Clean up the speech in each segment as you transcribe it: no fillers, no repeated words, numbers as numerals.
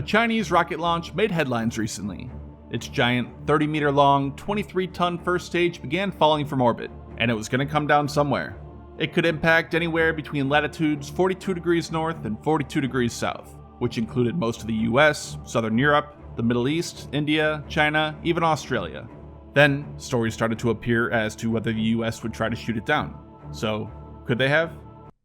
Chinese rocket launch made headlines recently. Its giant, 30-meter long, 23-ton first stage began falling from orbit, and it was going to come down somewhere. It could impact anywhere between latitudes 42 degrees north and 42 degrees south, which included most of the US, Southern Europe, the Middle East, India, China, even Australia. Then, stories started to appear as to whether the US would try to shoot it down. So, could they have?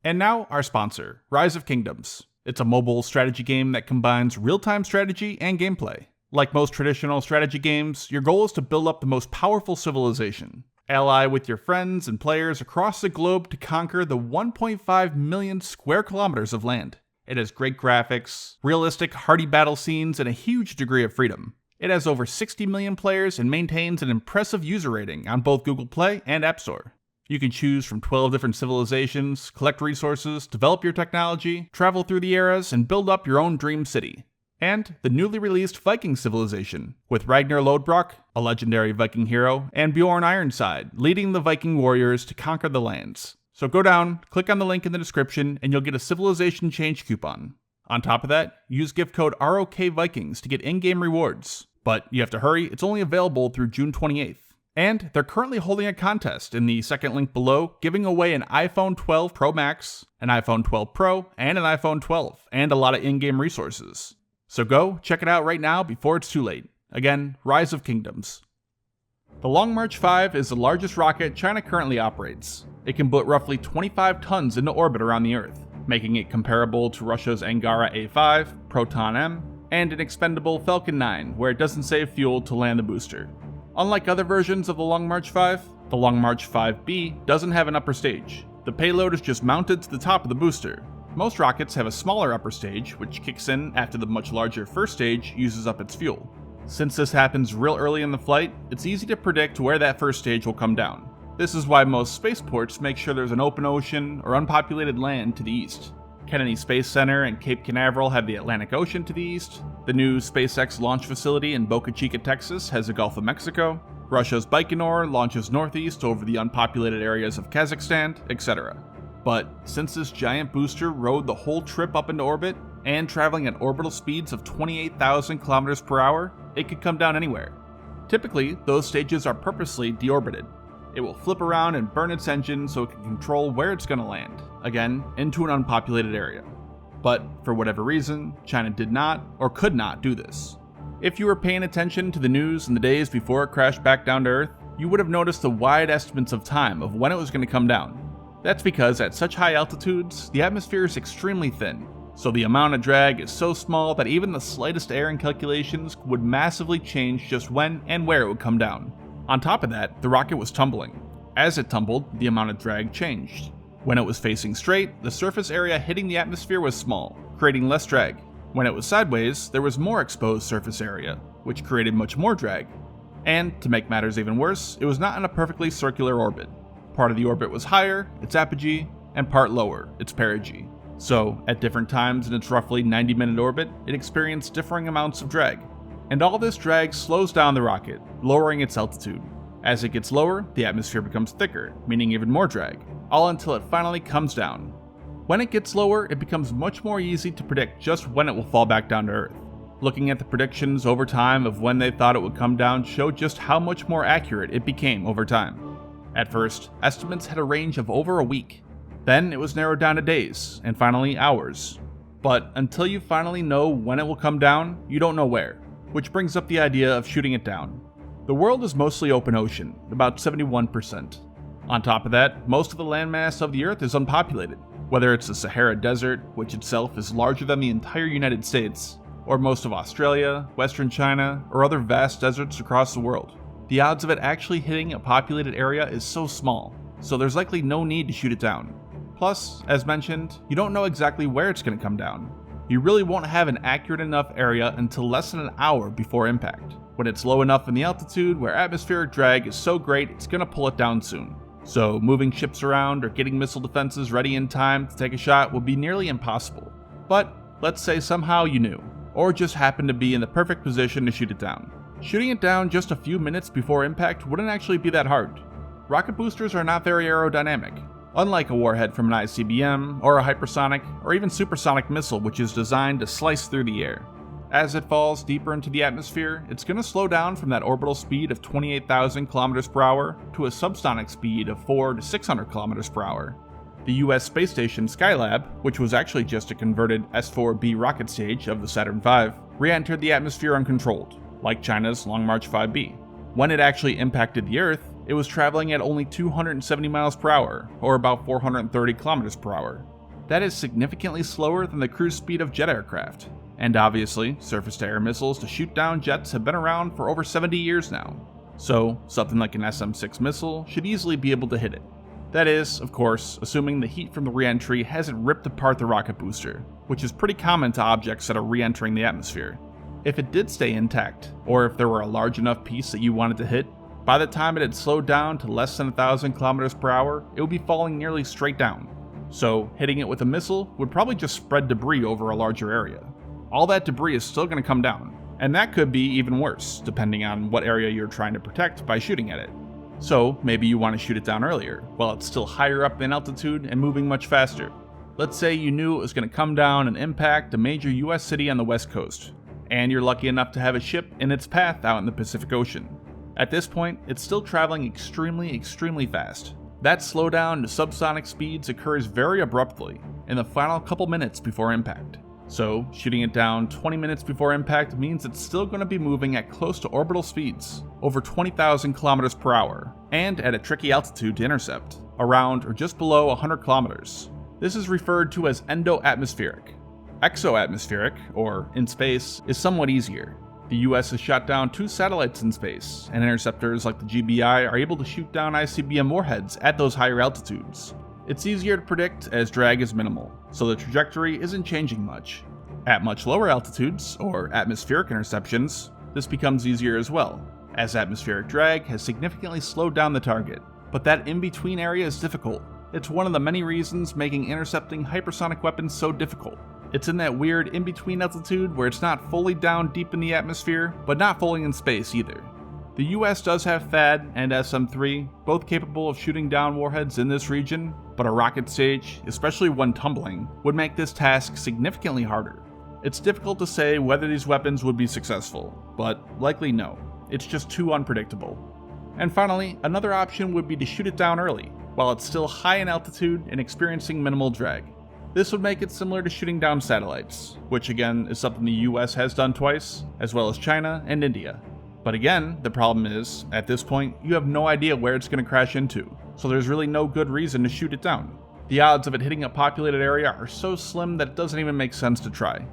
And now, our sponsor, Rise of Kingdoms. It's a mobile strategy game that combines real-time strategy and gameplay. Like most traditional strategy games, your goal is to build up the most powerful civilization. Ally with your friends and players across the globe to conquer the 1.5 million square kilometers of land. It has great graphics, realistic, hardy battle scenes, and a huge degree of freedom. It has over 60 million players and maintains an impressive user rating on both Google Play and App Store. You can choose from 12 different civilizations, collect resources, develop your technology, travel through the eras, and build up your own dream city. And the newly released Viking civilization, with Ragnar Lodbrok, a legendary Viking hero, and Bjorn Ironside, leading the Viking warriors to conquer the lands. So go down, click on the link in the description, and you'll get a civilization change coupon. On top of that, use gift code rokvikings to get in-game rewards. But you have to hurry, it's only available through June 28th. And they're currently holding a contest in the second link below, giving away an iPhone 12 Pro Max, an iPhone 12 Pro, and an iPhone 12, and a lot of in-game resources. So go, check it out right now before it's too late. Again, Rise of Kingdoms. The Long March 5 is the largest rocket China currently operates. It can put roughly 25 tons into orbit around the Earth, making it comparable to Russia's Angara A5, Proton-M, and an expendable Falcon 9, where it doesn't save fuel to land the booster. Unlike other versions of the Long March 5, the Long March 5B doesn't have an upper stage. The payload is just mounted to the top of the booster. Most rockets have a smaller upper stage, which kicks in after the much larger first stage uses up its fuel. Since this happens real early in the flight, it's easy to predict where that first stage will come down. This is why most spaceports make sure there's an open ocean or unpopulated land to the east. Kennedy Space Center and Cape Canaveral have the Atlantic Ocean to the east. The new SpaceX launch facility in Boca Chica, Texas has the Gulf of Mexico. Russia's Baikonur launches northeast over the unpopulated areas of Kazakhstan, etc. But since this giant booster rode the whole trip up into orbit, and traveling at orbital speeds of 28,000 kilometers per hour, it could come down anywhere. Typically, those stages are purposely deorbited. It will flip around and burn its engine so it can control where it's going to land, again, into an unpopulated area. But for whatever reason, China did not or could not do this. If you were paying attention to the news in the days before it crashed back down to Earth, you would have noticed the wide estimates of time of when it was going to come down. That's because at such high altitudes, the atmosphere is extremely thin, so the amount of drag is so small that even the slightest error in calculations would massively change just when and where it would come down. On top of that, the rocket was tumbling. As it tumbled, the amount of drag changed. When it was facing straight, the surface area hitting the atmosphere was small, creating less drag. When it was sideways, there was more exposed surface area, which created much more drag. And, to make matters even worse, it was not in a perfectly circular orbit. Part of the orbit was higher, its apogee, and part lower, its perigee. So, at different times in its roughly 90-minute orbit, it experienced differing amounts of drag. And all this drag slows down the rocket, lowering its altitude. As it gets lower, the atmosphere becomes thicker, meaning even more drag, all until it finally comes down. When it gets lower, it becomes much more easy to predict just when it will fall back down to Earth. Looking at the predictions over time of when they thought it would come down showed just how much more accurate it became over time. At first, estimates had a range of over a week. Then it was narrowed down to days, and finally hours. But until you finally know when it will come down, you don't know where, which brings up the idea of shooting it down. The world is mostly open ocean, about 71%. On top of that, most of the landmass of the Earth is unpopulated, whether it's the Sahara Desert, which itself is larger than the entire United States, or most of Australia, Western China, or other vast deserts across the world. The odds of it actually hitting a populated area is so small, so there's likely no need to shoot it down. Plus, as mentioned, you don't know exactly where it's going to come down. You really won't have an accurate enough area until less than an hour before impact, when it's low enough in the altitude where atmospheric drag is so great it's going to pull it down soon. So moving ships around or getting missile defenses ready in time to take a shot will be nearly impossible. But let's say somehow you knew, or just happened to be in the perfect position to shoot it down. Shooting it down just a few minutes before impact wouldn't actually be that hard. Rocket boosters are not very aerodynamic, unlike a warhead from an ICBM, or a hypersonic, or even supersonic missile which is designed to slice through the air. As it falls deeper into the atmosphere, it's going to slow down from that orbital speed of 28,000 kilometers per hour to a subsonic speed of 400 to 600 kilometers per hour. The US space station Skylab, which was actually just a converted S-4B rocket stage of the Saturn V, re-entered the atmosphere uncontrolled, like China's Long March 5B. When it actually impacted the Earth, it was traveling at only 270 miles per hour, or about 430 kilometers per hour. That is significantly slower than the cruise speed of jet aircraft. And obviously, surface-to-air missiles to shoot down jets have been around for over 70 years now. So, something like an SM-6 missile should easily be able to hit it. That is, of course, assuming the heat from the re-entry hasn't ripped apart the rocket booster, which is pretty common to objects that are re-entering the atmosphere. If it did stay intact, or if there were a large enough piece that you wanted to hit, by the time it had slowed down to less than 1,000 kilometers per hour, it would be falling nearly straight down. So, hitting it with a missile would probably just spread debris over a larger area. All that debris is still going to come down, and that could be even worse, depending on what area you're trying to protect by shooting at it. So, maybe you want to shoot it down earlier, while it's still higher up in altitude and moving much faster. Let's say you knew it was going to come down and impact a major US city on the west coast, and you're lucky enough to have a ship in its path out in the Pacific Ocean. At this point, it's still traveling extremely fast. That slowdown to subsonic speeds occurs very abruptly, in the final couple minutes before impact. So, shooting it down 20 minutes before impact means it's still going to be moving at close to orbital speeds, over 20,000 kilometers per hour, and at a tricky altitude to intercept, around or just below 100 kilometers. This is referred to as endoatmospheric. Exoatmospheric, or in space, is somewhat easier. The US has shot down 2 satellites in space, and interceptors like the GBI are able to shoot down ICBM warheads at those higher altitudes. It's easier to predict as drag is minimal, so the trajectory isn't changing much. At much lower altitudes, or atmospheric interceptions, this becomes easier as well, as atmospheric drag has significantly slowed down the target. But that in-between area is difficult. It's one of the many reasons making intercepting hypersonic weapons so difficult. It's in that weird in-between altitude where it's not fully down deep in the atmosphere, but not fully in space either. The US does have THAAD and SM-3, both capable of shooting down warheads in this region, but a rocket stage, especially one tumbling, would make this task significantly harder. It's difficult to say whether these weapons would be successful, but likely no. It's just too unpredictable. And finally, another option would be to shoot it down early, while it's still high in altitude and experiencing minimal drag. This would make it similar to shooting down satellites, which again is something the US has done twice, as well as China and India. But again, the problem is, at this point, you have no idea where it's going to crash into, so there's really no good reason to shoot it down. The odds of it hitting a populated area are so slim that it doesn't even make sense to try.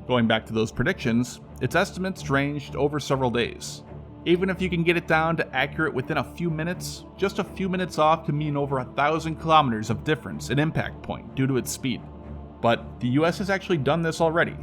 Going back to those predictions, its estimates ranged over several days. Even if you can get it down to accurate within a few minutes, just a few minutes off can mean over 1,000 kilometers of difference in impact point due to its speed. But the US has actually done this already.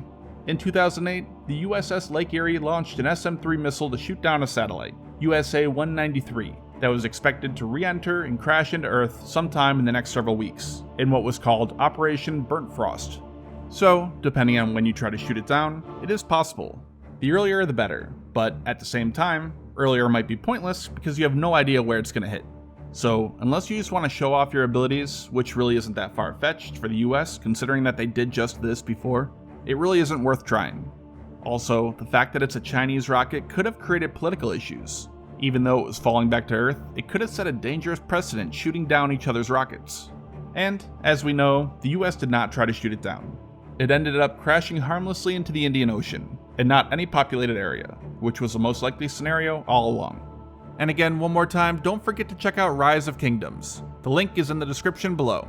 In 2008, the USS Lake Erie launched an SM-3 missile to shoot down a satellite, USA-193, that was expected to re-enter and crash into Earth sometime in the next several weeks, in what was called Operation Burnt Frost. So, depending on when you try to shoot it down, it is possible. The earlier the better, but at the same time, earlier might be pointless because you have no idea where it's going to hit. So, unless you just want to show off your abilities, which really isn't that far-fetched for the US considering that they did just this before, it really isn't worth trying. Also, the fact that it's a Chinese rocket could have created political issues. Even though it was falling back to Earth, it could have set a dangerous precedent shooting down each other's rockets. And, as we know, the US did not try to shoot it down. It ended up crashing harmlessly into the Indian Ocean, and not any populated area, which was the most likely scenario all along. And again, one more time, don't forget to check out Rise of Kingdoms. The link is in the description below.